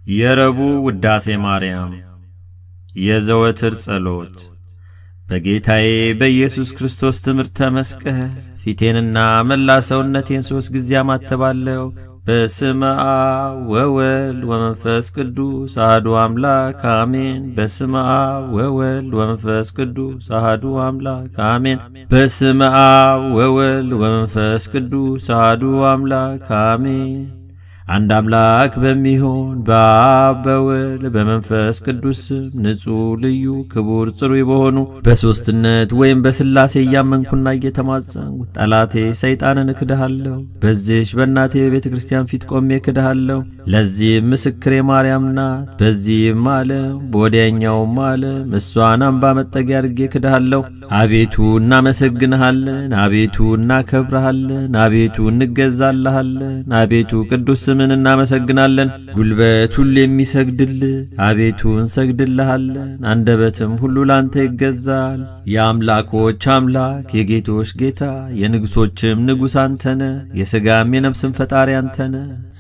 የረቡዕ ውዳሴ ማርያም የዘወትር ጸሎት። በጌታዬ በኢየሱስ ክርስቶስ ትምህርተ መስቀል ፊቴንና መላ ሰውነቴን 3 ጊዜ አማትባለሁ። በስመ አብ ወወልድ ወመንፈስ ቅዱስ አሐዱ አምላክ አሜን። በስመ አብ ወወልድ ወመንፈስ ቅዱስ አሐዱ አምላክ አሜን። በስመ አብ ወወልድ ወመንፈስ ቅዱስ አሐዱ አምላክ አሜን። አንድ አምላክ በሚሆን በአብ በወልድ በመንፈስ ቅዱስ ስም ንጹሕ ልዩ ክቡር ጽሩይ በሆኑ በሦስትነት ወይም በሥላሴ እያመንኩና እየተማጸንኩ ጠላቴ ሰይጣንን እክድሃለሁ። በዚህች በእናቴ በቤተ ክርስቲያን ፊት ቆሜ እክድሃለሁ። ለዚህም ምስክሬ ማርያም ናት። በዚህም ዓለም በወዲያኛውም ዓለም እሷን አምባ መጠጊያ አድርጌ እክድሃለሁ። አቤቱ እናመሰግንሃለን፣ አቤቱ እናከብረሃለን፣ አቤቱ እንገዛልሃለን፣ አቤቱ ቅዱስ ስምን እናመሰግናለን። ጉልበት ሁሉ የሚሰግድልህ አቤቱ እንሰግድልሃለን። አንደበትም ሁሉ ላንተ ይገዛል። የአምላኮች አምላክ የጌቶች ጌታ የንጉሶችም ንጉሥ አንተነ፣ የሥጋም የነፍስም ፈጣሪ አንተነ።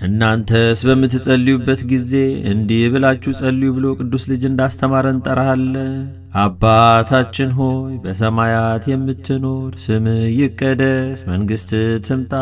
እናንተስ በምትጸልዩበት ጊዜ እንዲህ ብላችሁ ጸልዩ ብሎ ቅዱስ ልጅ እንዳስተማረን እንጠራሃለን። አባታችን ሆይ በሰማያት የምትኖር፣ ስምህ ይቀደስ፣ መንግሥትህ ትምጣ፣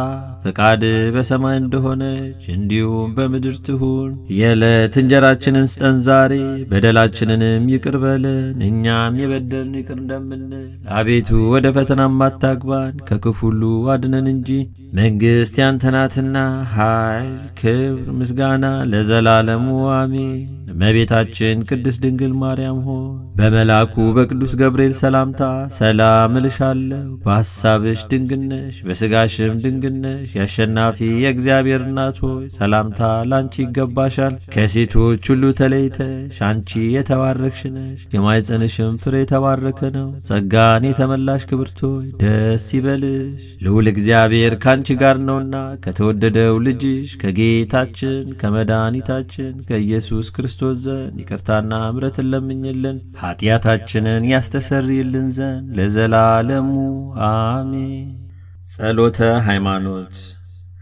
ፈቃድህ በሰማይ እንደሆነች እንዲሁም በምድር ትሁን። የዕለት እንጀራችንን ስጠን ዛሬ፣ በደላችንንም ይቅር በለን እኛም የበደልን ይቅር እንደምንል። አቤቱ ወደ ፈተናም አታግባን፣ ከክፉ ሁሉ አድነን እንጂ መንግሥት ያንተ ናትና ኃይል፣ ክብር፣ ምስጋና ለዘላለሙ አሜን። እመቤታችን ቅድስት ድንግል ማርያም ሆይ በመልአኩ በቅዱስ ገብርኤል ሰላምታ ሰላም እልሻለሁ። በሐሳብሽ ድንግል ነሽ፣ በሥጋሽም ድንግል ነሽ። የአሸናፊ የእግዚአብሔር እናት ሆይ ሰላምታ ላንቺ ይገባሻል። ከሴቶች ሁሉ ተለይተሽ አንቺ የተባረክሽ ነሽ፣ የማኅፀንሽም ፍሬ የተባረከ ነው። ጸጋን የተመላሽ ክብርት ሆይ ደስ ይበልሽ፣ ልዑል እግዚአብሔር ካንቺ ጋር ነውና ከተወደደው ልጅሽ ከጌታችን ከመድኃኒታችን ከኢየሱስ ክርስቶስ ዘንድ ይቅርታና ምሕረትን ለምኝልን ኃጢአታችንን ያስተሰርይልን ዘንድ ለዘላለሙ አሜን። ጸሎተ ሃይማኖት።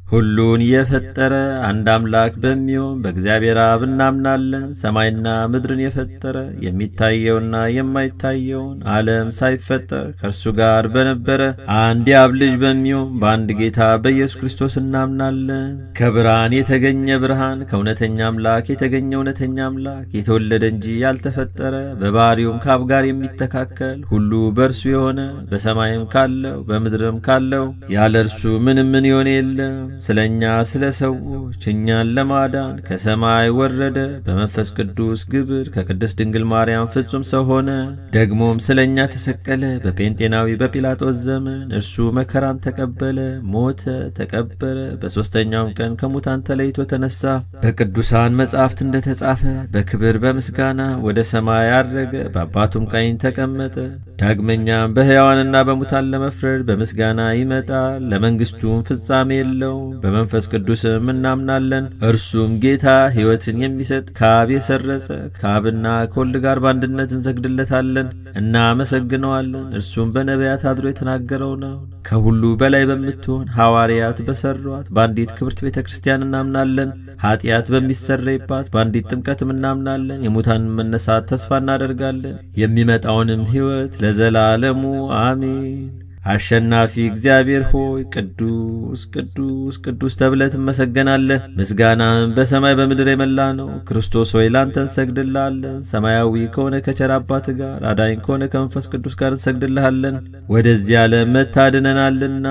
ሁሉን የፈጠረ አንድ አምላክ በሚሆን በእግዚአብሔር አብ እናምናለን። ሰማይና ምድርን የፈጠረ የሚታየውና የማይታየውን ዓለም ሳይፈጠር ከእርሱ ጋር በነበረ አንድ የአብ ልጅ በሚሆን በአንድ ጌታ በኢየሱስ ክርስቶስ እናምናለን። ከብርሃን የተገኘ ብርሃን፣ ከእውነተኛ አምላክ የተገኘ እውነተኛ አምላክ፣ የተወለደ እንጂ ያልተፈጠረ፣ በባሕሪውም ከአብ ጋር የሚተካከል፣ ሁሉ በእርሱ የሆነ፣ በሰማይም ካለው በምድርም ካለው ያለ እርሱ ምንም ምን የሆነ የለም። ስለ እኛ ስለ ሰዎች እኛን ለማዳን ከሰማይ ወረደ። በመንፈስ ቅዱስ ግብር ከቅድስት ድንግል ማርያም ፍጹም ሰው ሆነ። ደግሞም ስለ እኛ ተሰቀለ። በጴንጤናዊ በጲላጦስ ዘመን እርሱ መከራን ተቀበለ፣ ሞተ፣ ተቀበረ። በሦስተኛውም ቀን ከሙታን ተለይቶ ተነሳ። በቅዱሳን መጻሕፍት እንደተጻፈ በክብር በምስጋና ወደ ሰማይ አረገ፣ በአባቱም ቀኝ ተቀመጠ። ዳግመኛም በሕያዋንና በሙታን ለመፍረድ በምስጋና ይመጣል። ለመንግሥቱም ፍጻሜ የለው። በመንፈስ ቅዱስም እናምናለን። እርሱም ጌታ ሕይወትን የሚሰጥ ከአብ የሰረጸ ከአብና ከወልድ ጋር በአንድነት እንሰግድለታለን፣ እናመሰግነዋለን። እርሱም በነቢያት አድሮ የተናገረው ነው። ከሁሉ በላይ በምትሆን ሐዋርያት በሠሯት በአንዲት ክብርት ቤተ ክርስቲያን እናምናለን። ኀጢአት በሚሰረይባት በአንዲት ጥምቀትም እናምናለን። የሙታንን መነሳት ተስፋ እናደርጋለን፣ የሚመጣውንም ሕይወት ለዘላለሙ አሜን። አሸናፊ እግዚአብሔር ሆይ ቅዱስ ቅዱስ ቅዱስ ተብለህ ትመሰገናለህ። ምስጋናም በሰማይ በምድር የመላ ነው። ክርስቶስ ሆይ ላንተ እንሰግድልሃለን። ሰማያዊ ከሆነ ከቸር አባትህ ጋር አዳኝ ከሆነ ከመንፈስ ቅዱስ ጋር እንሰግድልሃለን። ወደዚህ ዓለም መታድነናልና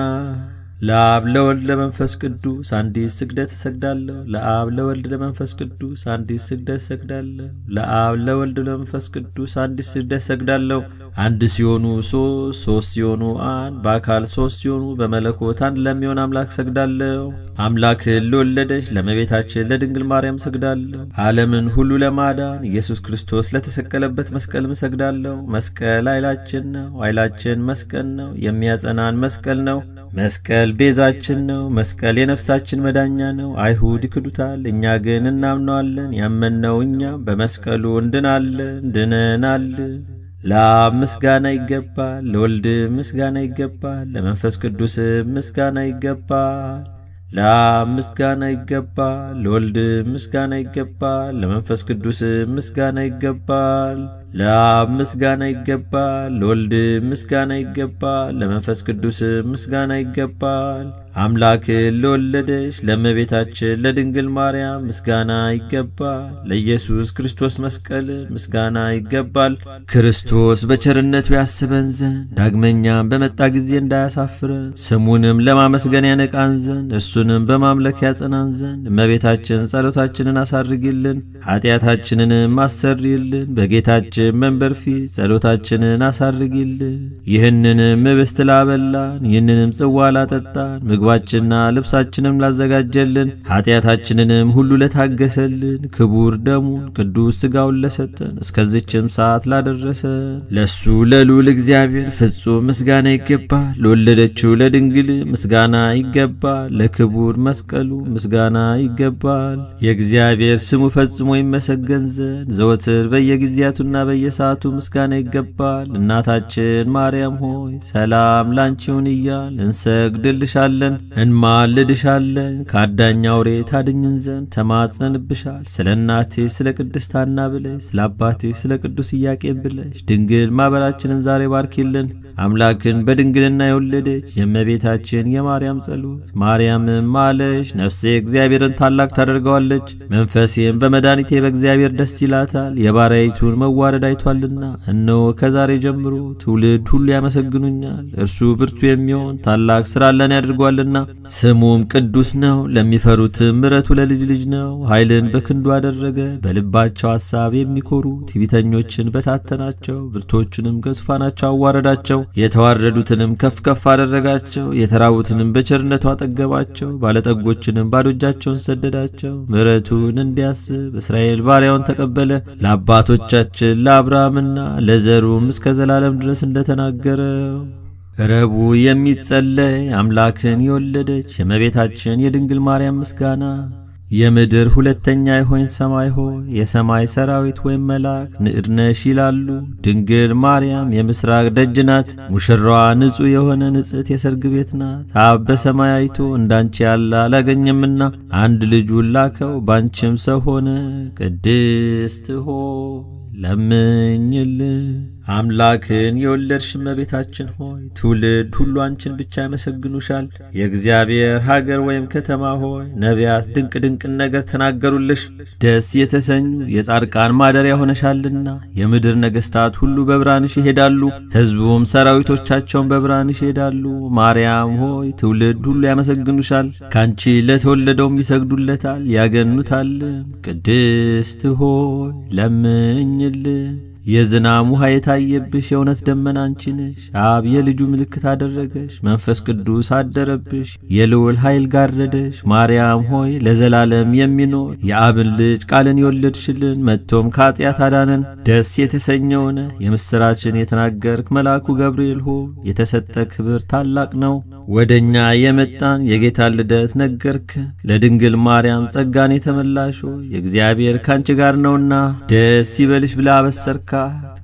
ለአብ ለወልድ ለመንፈስ ቅዱስ አንዲት ስግደት እሰግዳለሁ። ለአብ ለወልድ ለመንፈስ ቅዱስ አንዲት ስግደት እሰግዳለሁ። ለአብ ለወልድ ለመንፈስ ቅዱስ አንዲት ስግደት እሰግዳለሁ። አንድ ሲሆኑ ሦስት፣ ሦስት ሲሆኑ አንድ፣ በአካል ሦስት ሲሆኑ በመለኮት አንድ ለሚሆን አምላክ እሰግዳለሁ። አምላክን ለወለደች ለእመቤታችን ለድንግል ማርያም እሰግዳለሁ። ዓለምን ሁሉ ለማዳን ኢየሱስ ክርስቶስ ለተሰቀለበት መስቀልም እሰግዳለሁ። መስቀል ኃይላችን ነው። ኃይላችን መስቀል ነው። የሚያጸናን መስቀል ነው። መስቀል ቤዛችን ነው። መስቀል የነፍሳችን መዳኛ ነው። አይሁድ ይክዱታል፣ እኛ ግን እናምነዋለን። ያመንነው እኛም በመስቀሉ እንድናለን፣ ድነናለን። ለአብ ምስጋና ይገባል፣ ለወልድ ምስጋና ይገባል፣ ለመንፈስ ቅዱስ ምስጋና ይገባል፣ ለአብ ምስጋና ይገባል፣ ለወልድ ምስጋና ይገባል፣ ለመንፈስ ቅዱስ ምስጋና ይገባል። ለአብ ምስጋና ይገባል፣ ለወልድ ምስጋና ይገባል፣ ለመንፈስ ቅዱስ ምስጋና ይገባል። አምላክን ለወለደች ለእመቤታችን ለድንግል ማርያም ምስጋና ይገባል። ለኢየሱስ ክርስቶስ መስቀል ምስጋና ይገባል። ክርስቶስ በቸርነቱ ያስበን ዘንድ ዳግመኛም በመጣ ጊዜ እንዳያሳፍረን ስሙንም ለማመስገን ያነቃን ዘንድ እርሱንም በማምለክ ያጸናን ዘንድ እመቤታችን ጸሎታችንን አሳርጊልን፣ ኃጢአታችንንም አሰርይልን። በጌታችን መንበር ፊት ጸሎታችንን አሳርጊልን። ይህንንም ኅብስት ላበላን፣ ይህንንም ጽዋ ላጠጣን፣ ምግባችንና ልብሳችንም ላዘጋጀልን፣ ኃጢአታችንንም ሁሉ ለታገሰልን፣ ክቡር ደሙን ቅዱስ ሥጋውን ለሰጠን፣ እስከዚችም ሰዓት ላደረሰን ለሱ ለልዑል እግዚአብሔር ፍጹም ምስጋና ይገባል። ለወለደችው ለድንግል ምስጋና ይገባል። ለክቡር መስቀሉ ምስጋና ይገባል። የእግዚአብሔር ስሙ ፈጽሞ ይመሰገን ዘንድ ዘወትር በየጊዜያቱና በየሰዓቱ ምስጋና ይገባል። እናታችን ማርያም ሆይ ሰላም ላንቺ ይሁን እያል እንሰግድልሻለን፣ እንማልድሻለን። ከአዳኝ አውሬ ታድኝን ዘንድ ተማጽነንብሻል። ስለ እናቴ ስለ ቅድስት ሐና ብለሽ ስለ አባቴ ስለ ቅዱስ ኢያቄም ብለሽ ድንግል ማኅበራችንን ዛሬ ባርኪልን። አምላክን በድንግልና የወለደች የእመቤታችን የማርያም ጸሎት ማርያምም ማለሽ ነፍሴ እግዚአብሔርን ታላቅ ታደርገዋለች፣ መንፈሴም በመድኃኒቴ በእግዚአብሔር ደስ ይላታል። የባሪያይቱን መዋረድ አይቷልና፣ እነሆ ከዛሬ ጀምሮ ትውልድ ሁሉ ያመሰግኑኛል። እርሱ ብርቱ የሚሆን ታላቅ ሥራ ለኔ ያድርጓልና፣ ስሙም ቅዱስ ነው። ለሚፈሩትም ምሕረቱ ለልጅ ልጅ ነው። ኃይልን በክንዱ አደረገ። በልባቸው ሐሳብ የሚኮሩ ትዕቢተኞችን በታተናቸው፣ ብርቶችንም ከዙፋናቸው አዋረዳቸው። የተዋረዱትንም ከፍ ከፍ አደረጋቸው። የተራቡትንም በቸርነቱ አጠገባቸው። ባለጠጎችንም ባዶ እጃቸውን ሰደዳቸው። ምሕረቱን እንዲያስብ እስራኤል ባሪያውን ተቀበለ። ለአባቶቻችን ለአብርሃምና ለዘሩም እስከ ዘላለም ድረስ እንደተናገረው ረቡዕ የሚጸለይ አምላክን የወለደች የእመቤታችን የድንግል ማርያም ምስጋና። የምድር ሁለተኛ የሆኝ ሰማይ ሆይ የሰማይ ሰራዊት ወይም መልአክ ንዕድ ነሽ ይላሉ። ድንግል ማርያም የምስራቅ ደጅ ናት። ሙሽራዋ ንጹሕ የሆነ ንጽሕት የሰርግ ቤት ናት። አብ በሰማይ አይቶ እንዳንቺ ያለ አላገኘምና አንድ ልጁን ላከው፣ ባንቺም ሰው ሆነ። ቅድስት ሆይ ለምኝልን። አምላክን የወለድሽ እመቤታችን ሆይ ትውልድ ሁሉ አንቺን ብቻ ያመሰግኑሻል። የእግዚአብሔር ሀገር ወይም ከተማ ሆይ ነቢያት ድንቅ ድንቅን ነገር ተናገሩልሽ። ደስ የተሰኙ የጻድቃን ማደሪያ ሆነሻልና የምድር ነገሥታት ሁሉ በብርሃንሽ ይሄዳሉ፣ ሕዝቡም ሰራዊቶቻቸውን በብርሃንሽ ይሄዳሉ። ማርያም ሆይ ትውልድ ሁሉ ያመሰግኑሻል፣ ካንቺ ለተወለደውም ይሰግዱለታል ያገኑታልም። ቅድስት ሆይ ለምኝልን። የዝናም ውሃ የታየብሽ የእውነት ደመና አንቺ ነሽ። አብ የልጁ ምልክት አደረገሽ፣ መንፈስ ቅዱስ አደረብሽ፣ የልዑል ኃይል ጋረደሽ። ማርያም ሆይ ለዘላለም የሚኖር የአብን ልጅ ቃልን የወለድሽልን፣ መጥቶም ከኃጢአት አዳነን። ደስ የተሰኘውነ የምሥራችን የተናገርክ መልአኩ ገብርኤል ሆይ የተሰጠ ክብር ታላቅ ነው። ወደኛ የመጣን የጌታን ልደት ነገርክን። ለድንግል ማርያም ጸጋን የተመላሽ ሆይ የእግዚአብሔር ካንቺ ጋር ነውና ደስ ይበልሽ ብላ አበሰርካት።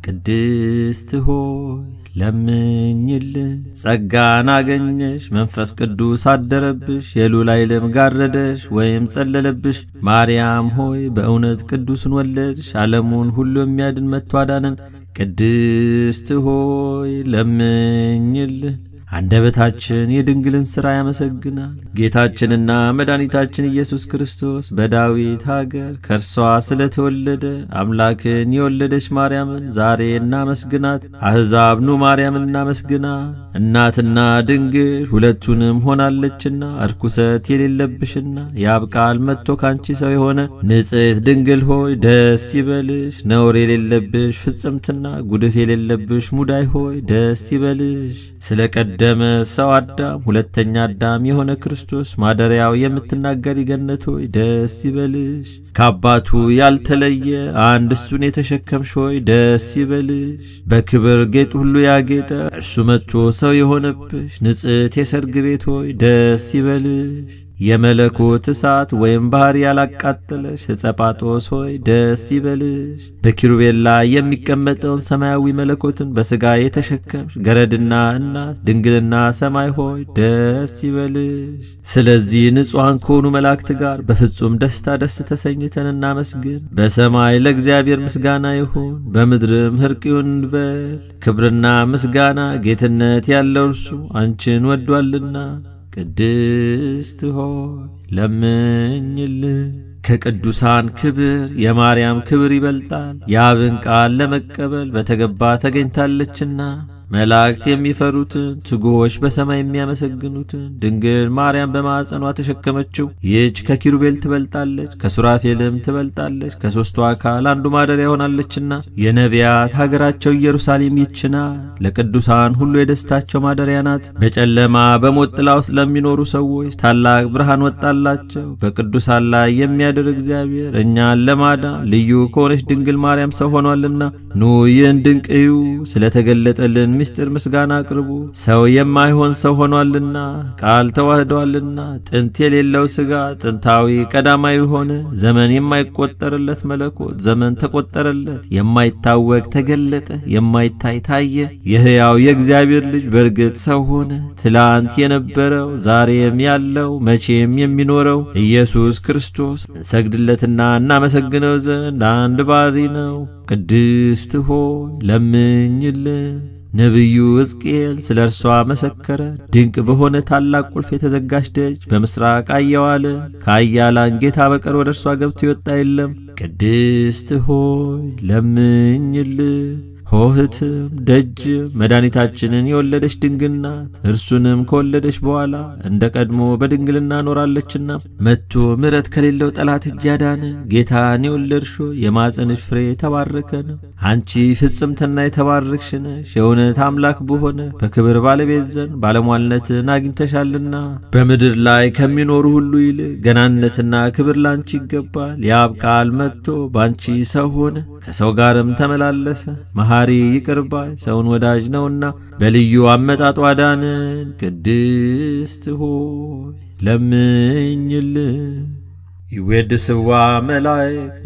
ቅድስት ሆይ ለምኝልን። ጸጋን አገኘሽ፣ መንፈስ ቅዱስ አደረብሽ፣ የልዑል ኃይልም ጋረደሽ ወይም ጸለለብሽ። ማርያም ሆይ በእውነት ቅዱስን ወለድሽ፣ ዓለሙን ሁሉ የሚያድን መጥቶ አዳነን። ቅድስት ሆይ ለምኝልን። አንደበታችን የድንግልን ሥራ ያመሰግናል። ጌታችንና መድኃኒታችን ኢየሱስ ክርስቶስ በዳዊት ሀገር ከእርሷ ስለተወለደ አምላክን የወለደች ማርያምን ዛሬ እናመስግናት። አሕዛብ ኑ ማርያምን እናመስግናት። እናትና ድንግል ሁለቱንም ሆናለችና እርኩሰት የሌለብሽና የአብ ቃል መጥቶ ካንቺ ሰው የሆነ ንጽሕት ድንግል ሆይ ደስ ይበልሽ። ነውር የሌለብሽ ፍጽምትና ጉድፍ የሌለብሽ ሙዳይ ሆይ ደስ ይበልሽ። ስለ ቀደመ ሰው አዳም ሁለተኛ አዳም የሆነ ክርስቶስ ማደሪያው የምትናገሪ ገነት ሆይ ደስ ይበልሽ። ከአባቱ ያልተለየ አንድ እሱን የተሸከምሽ ሆይ ደስ ይበልሽ። በክብር ጌጥ ሁሉ ያጌጠ እርሱ መጥቶ ሰው የሆነብሽ ንጽሕት የሰርግ ቤት ሆይ ደስ ይበልሽ። የመለኮት እሳት ወይም ባህር ያላቃጠለሽ ዕፀ ጳጦስ ሆይ ደስ ይበልሽ። በኪሩቤል ላይ የሚቀመጠውን ሰማያዊ መለኮትን በሥጋ የተሸከምሽ ገረድና እናት ድንግልና ሰማይ ሆይ ደስ ይበልሽ። ስለዚህ ንጹሐን ከሆኑ መላእክት ጋር በፍጹም ደስታ ደስ ተሰኝተን እናመስግን። በሰማይ ለእግዚአብሔር ምስጋና ይሁን፣ በምድርም ዕርቅ ይሁን እንበል። ክብርና ምስጋና ጌትነት ያለው እርሱ አንቺን ወዷልና። ቅድስት ሆይ ለምኝልን። ከቅዱሳን ክብር የማርያም ክብር ይበልጣል። የአብን ቃል ለመቀበል በተገባ ተገኝታለችና መላእክት የሚፈሩትን ትጉሆች በሰማይ የሚያመሰግኑትን ድንግል ማርያም በማዕፀኗ ተሸከመችው። ይህች ከኪሩቤል ትበልጣለች፣ ከሱራፌልም ትበልጣለች፣ ከሦስቱ አካል አንዱ ማደሪያ ሆናለችና። የነቢያት ሀገራቸው ኢየሩሳሌም ይችና ለቅዱሳን ሁሉ የደስታቸው ማደሪያ ናት። በጨለማ በሞት ጥላ ውስጥ ለሚኖሩ ሰዎች ታላቅ ብርሃን ወጣላቸው። በቅዱሳን ላይ የሚያድር እግዚአብሔር እኛን ለማዳን ልዩ ከሆነች ድንግል ማርያም ሰው ሆኗልና። ኑ ይህን ድንቅ እዩ፣ ስለተገለጠልን ምስጢር ምስጋና አቅርቡ። ሰው የማይሆን ሰው ሆኗልና፣ ቃል ተዋህዷልና፣ ጥንት የሌለው ሥጋ ጥንታዊ ቀዳማዊ ሆነ። ዘመን የማይቆጠርለት መለኮት ዘመን ተቆጠረለት። የማይታወቅ ተገለጠ፣ የማይታይ ታየ። የሕያው የእግዚአብሔር ልጅ በርግጥ ሰው ሆነ። ትላንት የነበረው ዛሬም ያለው መቼም የሚኖረው ኢየሱስ ክርስቶስ እንሰግድለትና እናመሰግነው ዘንድ አንድ ባሕሪ ነው። ቅድስት ሆይ ለምኝልን። ነቢዩ ሕዝቅኤል ስለ እርሷ መሰከረ። ድንቅ በሆነ ታላቅ ቁልፍ የተዘጋች ደጅ በምሥራቅ አየዋለ። ከኃያላን ጌታ በቀር ወደ እርሷ ገብቶ የወጣ የለም። ቅድስት ሆይ ለምኝልን። ሆህትም ደጅም መድኃኒታችንን የወለደች ድንግል ናት። እርሱንም ከወለደች በኋላ እንደ ቀድሞ በድንግልና ኖራለችና መጥቶ ምሕረት ከሌለው ጠላት እጅ ያዳንን ጌታን የወለድሾ የማፀንሽ ፍሬ የተባረከ ነው። አንቺ ፍጽምትና የተባረክሽ ነሽ። የእውነት አምላክ በሆነ በክብር ባለቤት ዘንድ ባለሟልነትን አግኝተሻልና በምድር ላይ ከሚኖሩ ሁሉ ይልቅ ገናነትና ክብር ላንቺ ይገባል። የአብ ቃል መጥቶ በአንቺ ሰው ሆነ፣ ከሰው ጋርም ተመላለሰ። መሐሪ ይቅር ባይ ሰውን ወዳጅ ነውና በልዩ አመጣጡ አዳነን። ቅድስት ሆይ ለምኝልን። ይዌድስዋ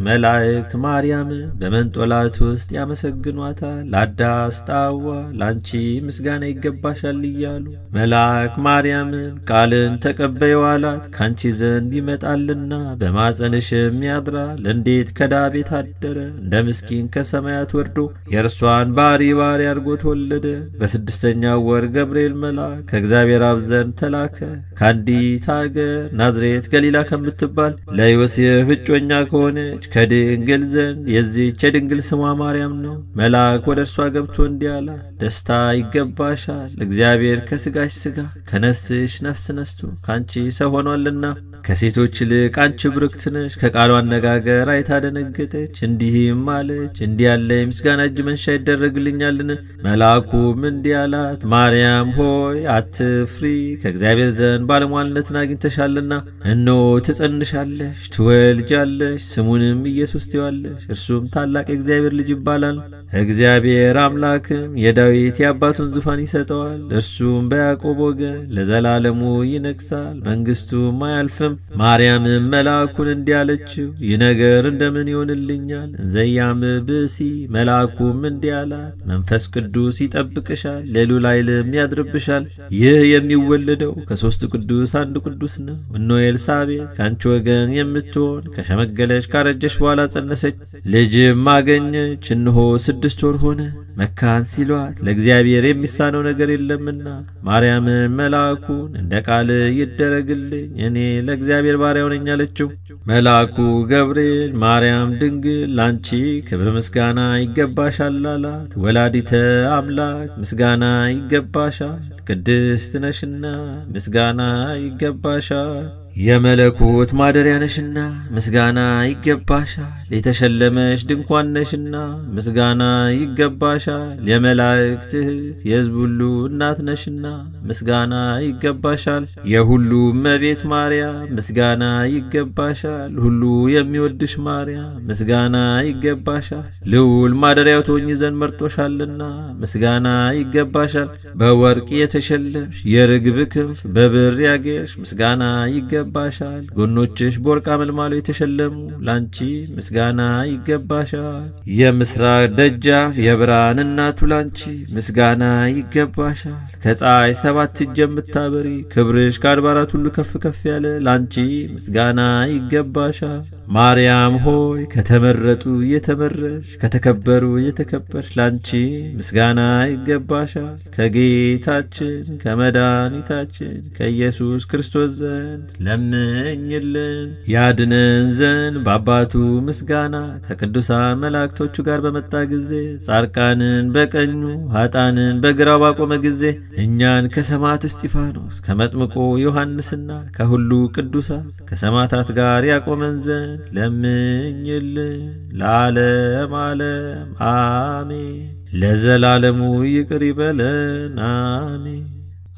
መላእክት ማርያምን በመንጦላዕት ውስጥ ያመሰግኗታል። ላዳስጣዋ ላንቺ ምስጋና ይገባሻል እያሉ መልአክ ማርያምን ቃልን ተቀበይው አላት። ካንቺ ዘንድ ይመጣልና በማፀንሽም ያድራል። እንዴት ከዳቤት አደረ እንደ ምስኪን ከሰማያት ወርዶ የእርሷን ባሕሪ አድርጎ ተወለደ። በስድስተኛው ወር ገብርኤል መልአክ ከእግዚአብሔር አብ ዘንድ ተላከ። ከአንዲት አገር ናዝሬት ገሊላ ከምትባል ለዮሴፍ እጮኛ ከሆነች ከድንግል ዘንድ የዚህች የድንግል ስሟ ማርያም ነው። መልአክ ወደ እርሷ ገብቶ እንዲህ አላት፣ ደስታ ይገባሻል፣ እግዚአብሔር ከሥጋሽ ሥጋ ከነፍስሽ ነፍስ ነስቶ ካንቺ ሰው ሆኗልና። ከሴቶች ይልቅ አንቺ ብርክት ነሽ። ከቃሉ አነጋገር አይታ ደነገጠች፣ እንዲህም አለች፣ እንዲህ ያለ የምስጋና እጅ መንሻ ይደረግልኛልን? መልአኩም እንዲህ አላት፣ ማርያም ሆይ አትፍሪ፣ ከእግዚአብሔር ዘንድ ባለሟልነትን አግኝተሻልና። እነሆ ትጸንሻለሽ፣ ትወልጃለሽ፣ ስሙንም ኢየሱስ ትይዋለሽ። እርሱም ታላቅ የእግዚአብሔር ልጅ ይባላል። እግዚአብሔር አምላክም የዳዊት የአባቱን ዙፋን ይሰጠዋል። እርሱም በያዕቆብ ወገን ለዘላለሙ ይነግሣል፣ መንግሥቱም አያልፍም። ማርያምም መልአኩን እንዲህ አለችው፣ ይህ ነገር እንደምን ይሆንልኛል? እንዘያም ብእሲ። መልአኩም እንዲህ አላት፣ መንፈስ ቅዱስ ይጠብቅሻል፣ ሌሊት ኃይልም ያድርብሻል። ይህ የሚወለደው ከሦስት ቅዱስ አንድ ቅዱስ ነው። እነሆ ኤልሳቤጥ ከአንቺ ወገን የምትሆን ከሸመገለች ካረጀች በኋላ ጸነሰች፣ ልጅም አገኘች። እነሆ 6 ወር ሆነ። መካን ሲሏት ለእግዚአብሔር የሚሳነው ነገር የለምና። ማርያምን መልአኩን እንደ ቃል ይደረግልኝ፣ እኔ ለእግዚአብሔር ባሪያው ነኝ አለችው። መልአኩ ገብርኤል ማርያም ድንግል ላንቺ ክብር ምስጋና ይገባሻል አላት። ወላዲተ አምላክ ምስጋና ይገባሻል፣ ቅድስት ነሽና ምስጋና ይገባሻል። የመለኮት ማደሪያ ነሽና ምስጋና ይገባሻል። የተሸለመሽ ድንኳን ነሽና ምስጋና ይገባሻል። የመላእክት እህት የሕዝብ ሁሉ እናት ነሽና ምስጋና ይገባሻል። የሁሉ እመቤት ማርያም ምስጋና ይገባሻል። ሁሉ የሚወድሽ ማርያም ምስጋና ይገባሻል። ልዑል ማደሪያው ትሆኚ ዘንድ መርጦሻልና ምስጋና ይገባሻል። በወርቅ የተሸለምሽ የርግብ ክንፍ በብር ያጌጥሽ ምስጋና ይገባሻል። ይገባሻል። ጎኖችሽ በወርቅ አመልማሎ የተሸለሙ ላንቺ ምስጋና ይገባሻል። የምስራቅ ደጃፍ የብርሃን እናቱ ላንቺ ምስጋና ይገባሻል። ከፀሐይ 7 እጅ የምታበሪ ክብርሽ ከአድባራት ሁሉ ከፍ ከፍ ያለ ላንቺ ምስጋና ይገባሻል። ማርያም ሆይ ከተመረጡ የተመረሽ ከተከበሩ የተከበርሽ ላንቺ ምስጋና ይገባሻል። ከጌታችን ከመድኃኒታችን ከኢየሱስ ክርስቶስ ዘንድ ለምኝልን ያድነን ዘንድ በአባቱ ምስጋና ከቅዱሳን መላእክቶቹ ጋር በመጣ ጊዜ ጻድቃንን በቀኙ ኃጥአንን በግራው ባቆመ ጊዜ እኛን ከሰማዕት እስጢፋኖስ ከመጥምቁ ዮሐንስና ከሁሉ ቅዱሳን ከሰማዕታት ጋር ያቆመን ዘንድ ለምኝልን ለዓለም ዓለም አሜን። ለዘላለሙ ይቅር ይበለን አሜን።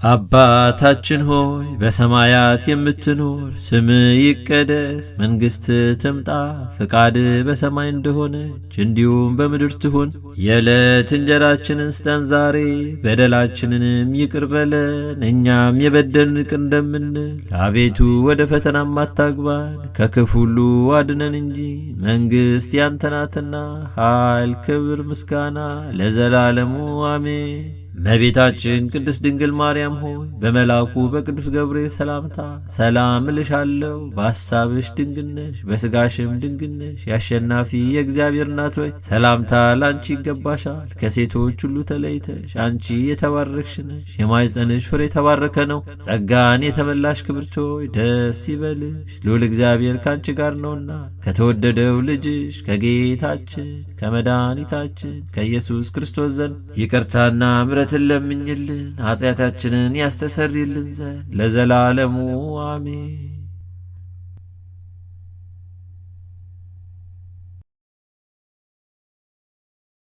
አባታችን ሆይ በሰማያት የምትኖር፣ ስምህ ይቀደስ፣ መንግሥትህ ትምጣ፣ ፈቃድህ በሰማይ እንደሆነች እንዲሁም በምድር ትሁን። የዕለት እንጀራችንን ስጠን ዛሬ፣ በደላችንንም ይቅር በለን እኛም የበደልን ይቅር እንደምንል። አቤቱ ወደ ፈተናም አታግባን፣ ከክፉ ሁሉ አድነን እንጂ መንግሥት ያንተ ናትና፣ ኃይል፣ ክብር፣ ምስጋና ለዘላለሙ አሜን። እመቤታችን ቅድስት ድንግል ማርያም ሆይ በመልአኩ በቅዱስ ገብርኤል ሰላምታ ሰላም እልሻለሁ። በሐሳብሽ ድንግል ነሽ፣ በሥጋሽም ድንግል ነሽ። የአሸናፊ የእግዚአብሔር እናት ሆይ ሰላምታ ላንቺ ይገባሻል። ከሴቶች ሁሉ ተለይተሽ አንቺ የተባረክሽ ነሽ፣ የማኅፀንሽ ፍሬ የተባረከ ነው። ጸጋን የተመላሽ ክብርት ሆይ ደስ ይበልሽ፣ ልዑል እግዚአብሔር ከአንቺ ጋር ነውና ከተወደደው ልጅሽ ከጌታችን ከመድኃኒታችን ከኢየሱስ ክርስቶስ ዘንድ ይቅርታና ምሕረትን ለምኝልን ኃጢአታችንን ያስተሰርይልን ዘንድ ለዘላለሙ አሜን።